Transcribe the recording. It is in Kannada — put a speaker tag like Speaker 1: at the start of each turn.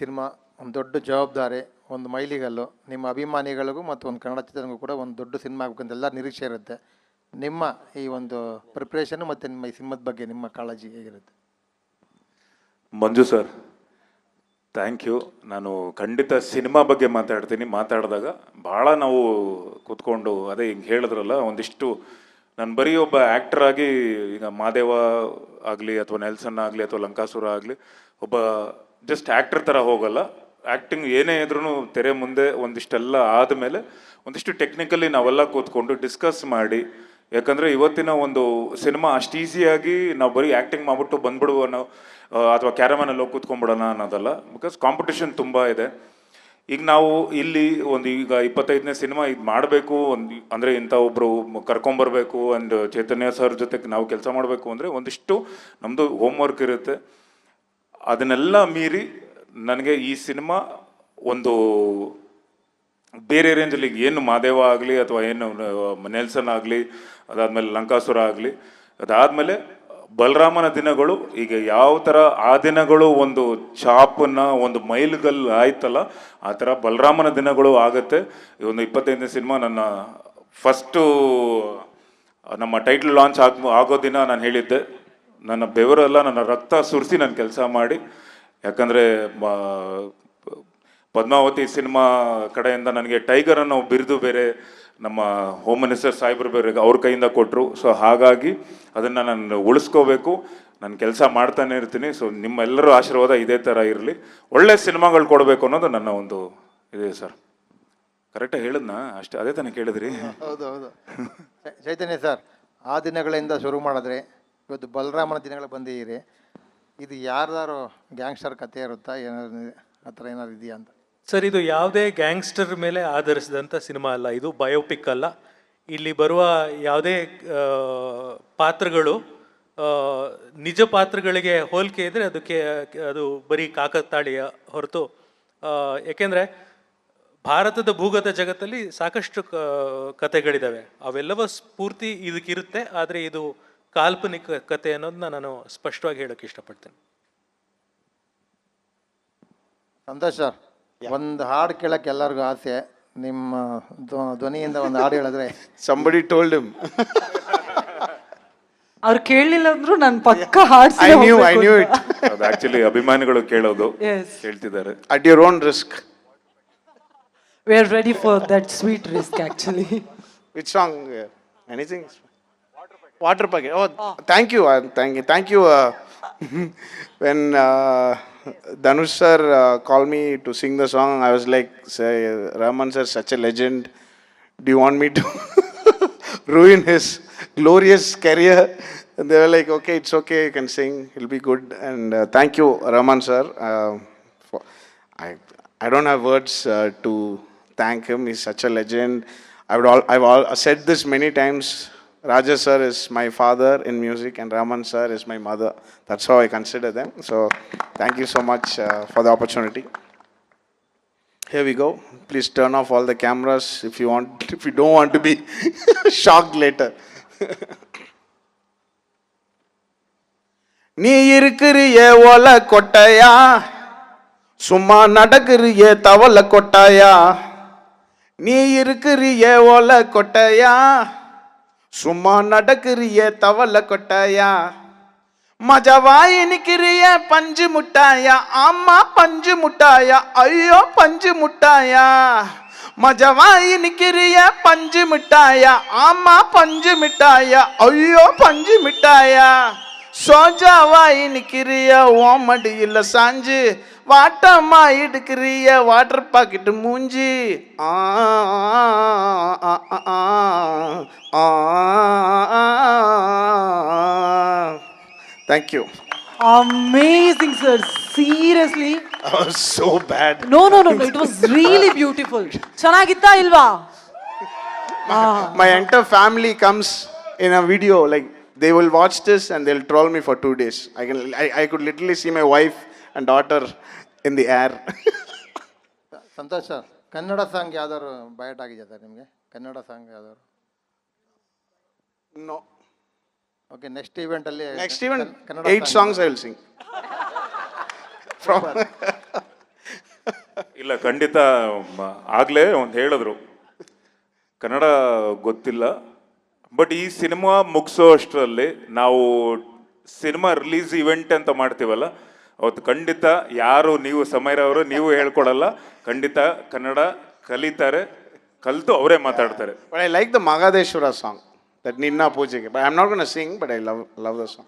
Speaker 1: ಸಿನಿಮಾ ಒಂದು ದೊಡ್ಡ ಜವಾಬ್ದಾರಿ, ಒಂದು ಮೈಲಿಗಲ್ಲು. ನಿಮ್ಮ ಅಭಿಮಾನಿಗಳಿಗೂ ಮತ್ತು ಒಂದು ಕನ್ನಡ ಚಿತ್ರರಂಗೂ ಕೂಡ ಒಂದು ದೊಡ್ಡ ಸಿನಿಮಾ ಆಗಬೇಕಂತ ಎಲ್ಲ ನಿರೀಕ್ಷೆ ಇರುತ್ತೆ. ನಿಮ್ಮ ಈ ಒಂದು ಪ್ರಿಪ್ರೇಷನ್ ಮತ್ತು ನಿಮ್ಮ ಈ ಸಿನಿಮಾದ ಬಗ್ಗೆ ನಿಮ್ಮ ಕಾಳಜಿ ಹೇಗಿರುತ್ತೆ?
Speaker 2: ಮಂಜು ಸರ್, ಥ್ಯಾಂಕ್ ಯು. ನಾನು ಖಂಡಿತ ಸಿನಿಮಾ ಬಗ್ಗೆ ಮಾತಾಡಿದಾಗ ಭಾಳ ನಾವು ಕೂತ್ಕೊಂಡು ಅದೇ ಹಿಂಗೆ ಹೇಳಿದ್ರಲ್ಲ, ಒಂದಿಷ್ಟು ನಾನು ಬರೀ ಒಬ್ಬ ಆ್ಯಕ್ಟರ್ ಆಗಿ ಈಗ ಮಾದೇವ ಆಗಲಿ ಅಥವಾ ನೆಲ್ಸನ್ ಆಗಲಿ ಅಥವಾ ಲಂಕಾಸುರ ಆಗಲಿ ಒಬ್ಬ ಜಸ್ಟ್ ಆ್ಯಕ್ಟರ್ ಥರ ಹೋಗಲ್ಲ. ಆ್ಯಕ್ಟಿಂಗ್ ಏನೇ ಇದ್ರೂ ತೆರೆ ಮುಂದೆ ಒಂದಿಷ್ಟೆಲ್ಲ ಆದಮೇಲೆ ಒಂದಿಷ್ಟು ಟೆಕ್ನಿಕಲಿ ನಾವೆಲ್ಲ ಕೂತ್ಕೊಂಡು ಡಿಸ್ಕಸ್ ಮಾಡಿ, ಯಾಕಂದರೆ ಇವತ್ತಿನ ಒಂದು ಸಿನಿಮಾ ಅಷ್ಟು ಈಸಿಯಾಗಿ ನಾವು ಬರೀ ಆ್ಯಕ್ಟಿಂಗ್ ಮಾಡಿಬಿಟ್ಟು ಬಂದ್ಬಿಡುವ ನಾವು ಅಥವಾ ಕ್ಯಾರಮನಲ್ಲಿ ಹೋಗಿ ಕೂತ್ಕೊಂಡ್ಬಿಡೋಣ ಅನ್ನೋದಲ್ಲ. ಬಿಕಾಸ್ ಕಾಂಪಿಟೇಷನ್ ತುಂಬ ಇದೆ. ಈಗ ನಾವು ಇಲ್ಲಿ ಈಗ 25ನೇ ಸಿನಿಮಾ ಇದು ಮಾಡಬೇಕು ಅಂದರೆ ಇಂಥ ಒಬ್ಬರು ಕರ್ಕೊಂಬರ್ಬೇಕು ಅಂಡ್ ಚೈತನ್ಯ ಸರ್ ಜೊತೆಗೆ ನಾವು ಕೆಲಸ ಮಾಡಬೇಕು ಅಂದರೆ ಒಂದಿಷ್ಟು ನಮ್ಮದು ಹೋಮ್ವರ್ಕ್ ಇರುತ್ತೆ. ಅದನ್ನೆಲ್ಲ ಮೀರಿ ನನಗೆ ಈ ಸಿನಿಮಾ ಒಂದು ಬೇರೆ ರೇಂಜಲ್ಲಿ ಏನು ಮಾದೇವ ಆಗಲಿ ಅಥವಾ ಏನು ನೆಲ್ಸನ್ ಆಗಲಿ, ಅದಾದಮೇಲೆ ಲಂಕಾಸುರ ಆಗಲಿ, ಅದಾದಮೇಲೆ ಬಲರಾಮನ ದಿನಗಳು, ಈಗ ಯಾವ ಥರ ಆ ದಿನಗಳು ಒಂದು ಛಾಪನ್ನ ಒಂದು ಮೈಲುಗಲ್ಲು ಆಯ್ತಲ್ಲ, ಆ ಥರ ಬಲರಾಮನ ದಿನಗಳು ಆಗುತ್ತೆ. ಈ ಒಂದು 25ನೇ ಸಿನಿಮಾ ನನ್ನ ಫಸ್ಟು ನಮ್ಮ ಟೈಟ್ಲ್ ಲಾಂಚ್ ಆಗೋ ದಿನ ನಾನು ಹೇಳಿದ್ದೆ, ನನ್ನ ಬೆವರೆಲ್ಲ ನನ್ನ ರಕ್ತ ಸುರಿಸಿ ನಾನು ಕೆಲಸ ಮಾಡಿ, ಯಾಕಂದರೆ ಪದ್ಮಾವತಿ ಸಿನಿಮಾ ಕಡೆಯಿಂದ ನನಗೆ ಟೈಗರ್ ಅನ್ನೋ ಬಿರುದು ಬೇರೆ ನಮ್ಮ ಹೋಮ್ ಮಿನಿಸ್ಟರ್ ಸಾಹೇಬರು ಬೇರೆ ಅವ್ರ ಕೈಯಿಂದ ಕೊಟ್ಟರು. ಸೊ ಹಾಗಾಗಿ ಅದನ್ನು ನಾನು ಉಳಿಸ್ಕೋಬೇಕು, ನಾನು ಕೆಲಸ ಮಾಡ್ತಾನೆ ಇರ್ತೀನಿ. ಸೊ ನಿಮ್ಮೆಲ್ಲರೂ ಆಶೀರ್ವಾದ ಇದೇ ಥರ ಇರಲಿ, ಒಳ್ಳೆ ಸಿನಿಮಾಗಳು ಕೊಡಬೇಕು ಅನ್ನೋದು ನನ್ನ ಒಂದು ಇದೆ ಸರ್. ಕರೆಕ್ಟಾಗಿ ಹೇಳಿದ್ನಾ? ಅಷ್ಟೇ, ಅದೇ ತಾನೇ ಕೇಳಿದ್ರಿ?
Speaker 1: ಹೌದು ಹೌದು. ಚೈತನ್ಯ ಸರ್, ಆ ದಿನಗಳಿಂದ ಶುರು ಮಾಡಿದ್ರೆ ಇವತ್ತು ಬಲರಾಮನ ದಿನಗಳು ಬಂದಿದ್ದೀರಿ. ಇದು ಯಾರ್ದಾರು ಗ್ಯಾಂಗ್ಸ್ಟರ್ ಕಥೆ ಇರುತ್ತಾ, ಏನಾದ್ರು ಆ ಥರ ಏನಾದ್ರು ಇದೆಯಾ ಅಂತ?
Speaker 3: ಸರ್, ಇದು ಯಾವುದೇ ಗ್ಯಾಂಗ್ಸ್ಟರ್ ಮೇಲೆ ಆಧರಿಸಿದಂಥ ಸಿನಿಮಾ ಅಲ್ಲ, ಇದು ಬಯೋಪಿಕ್ ಅಲ್ಲ. ಇಲ್ಲಿ ಬರುವ ಯಾವುದೇ ಪಾತ್ರಗಳು ನಿಜ ಪಾತ್ರಗಳಿಗೆ ಹೋಲಿಕೆ ಇದ್ದರೆ ಅದು ಬರೀ ಕಾಕತಾಳೀಯ ಹೊರತು, ಏಕೆಂದರೆ ಭಾರತದ ಭೂಗತ ಜಗತ್ತಲ್ಲಿ ಸಾಕಷ್ಟು ಕಥೆಗಳಿದ್ದಾವೆ, ಅವೆಲ್ಲವ ಸ್ಫೂರ್ತಿ ಇದಕ್ಕಿರುತ್ತೆ. ಆದರೆ ಇದು ಕಾಲ್ಪನಿಕ ಕಥೆ ಅನ್ನೋದನ್ನ ನಾನು ಸ್ಪಷ್ಟವಾಗಿ ಹೇಳೋಕ್ಕೆ ಇಷ್ಟಪಡ್ತೇನೆ.
Speaker 1: ಸಂತೋಷ್ ಸರ್, ಒಂದು ಹಾಡು ಕೇಳಕ್ಕೆ ಎಲ್ಲರಿಗೂ ಆಸೆ. ನಿಮ್ಮ ಧ್ವನಿಯಿಂದ ಒಂದು ಹಾಡು ಹೇಳಿದ್ರೆ
Speaker 4: somebody told him.
Speaker 5: ಅವ್ರು ಕೇಳಲಿಲ್ಲ ಅಂದ್ರು ನಾನು ಪಕ್ಕ ಹಾಡ್ಸಿ
Speaker 4: I knew it.
Speaker 2: ಅದು ಆಕ್ಚುಲಿ ಅಭಿಮಾನಿಗಳು ಕೇಳೋದು, ಕೇಳ್ತಿದ್ದಾರೆ.
Speaker 4: At your own risk.
Speaker 5: We are ready for that sweet risk actually.
Speaker 4: Which song? Anything? Water Packet. Oh, thank you. Thank you. When Dhanush sir called me to sing the song, I was like, Rahman sir, such a legend. Do you want me to ruin his glorious career? And they were like, okay, it's okay, you can sing, it'll be good. And thank you, Rahman sir. I don't have words to thank him. He's such a legend. I've said this many times. Raja sir is my father in music and Raman sir is my mother. That's how I consider them. So thank you so much for the opportunity. Here we go. Please turn off all the cameras if you don't want to be shocked later. நீ இருக்கிறியே ஓல கொட்டையா, சும்மா நடக்கிறியே தவள கொட்டாயா. நீ இருக்கிறியே ஓல கொட்டையா, சும்மா நடக்கிறிய தவள கொட்டாயா. மஜவாய் நிக்கிறிய பஞ்சு முட்டாயா, ஆமா பஞ்சு முட்டாயா, ஐயோ பஞ்சு முட்டாயா. மஜவாய் நிக்கிறிய பஞ்சு மிட்டாயா, ஆமா பஞ்சு மிட்டாயா, ஐயோ பஞ்சு மிட்டாயா. சோஜாவாய் நிக்கிறிய ஓமடியில் சாஞ்சு, வாட்டம்மா எடுக்கிறிய வாட்டர் பாக்கெட்டு மூஞ்சி. Thank you.
Speaker 5: Amazing sir, seriously.
Speaker 4: That was so bad.
Speaker 5: No, it was really beautiful. ಚೆನ್ನಾಗಿತ್ತಾ ಇಲ್ವಾ?
Speaker 4: My entire family comes in a video, like they will watch this and they'll troll me for 2 days. I could literally see my wife and daughter in the air.
Speaker 1: Santosh sir, Kannada song ಯಾವ್ದಾದ್ರು ಬಯಟ್ ಆಗಿದೆಯಾ ಸರ್ ನಿಮಗೆ? ಕನ್ನಡ ಸಾಂಗ್ ಯಾವ್ದಾದ್ರು?
Speaker 4: No.
Speaker 1: ಓಕೆ, ನೆಕ್ಸ್ಟ್ ಈವೆಂಟಲ್ಲಿ
Speaker 4: 8 songs I will sing. From
Speaker 2: ಇಲ್ಲ ಖಂಡಿತ ಆಗಲೇ ಒಂದು ಹೇಳಿದ್ರು ಕನ್ನಡ ಗೊತ್ತಿಲ್ಲ, ಬಟ್ ಈ ಸಿನಿಮಾ ಮುಗಿಸೋ ಅಷ್ಟರಲ್ಲಿ ನಾವು ಸಿನಿಮಾ ರಿಲೀಸ್ ಇವೆಂಟ್ ಅಂತ ಮಾಡ್ತೀವಲ್ಲ ಅವತ್ತು ಖಂಡಿತ ಯಾರು ನೀವು ಸಮಯರವರು ನೀವು ಹೇಳ್ಕೊಡಲ್ಲ, ಖಂಡಿತ ಕನ್ನಡ ಕಲಿತಾರೆ, ಕಲಿತು ಅವರೇ ಮಾತಾಡ್ತಾರೆ.
Speaker 4: But I like the Magadeshwara song, that Ninna Pujege. But I'm not going to sing, but I love the song.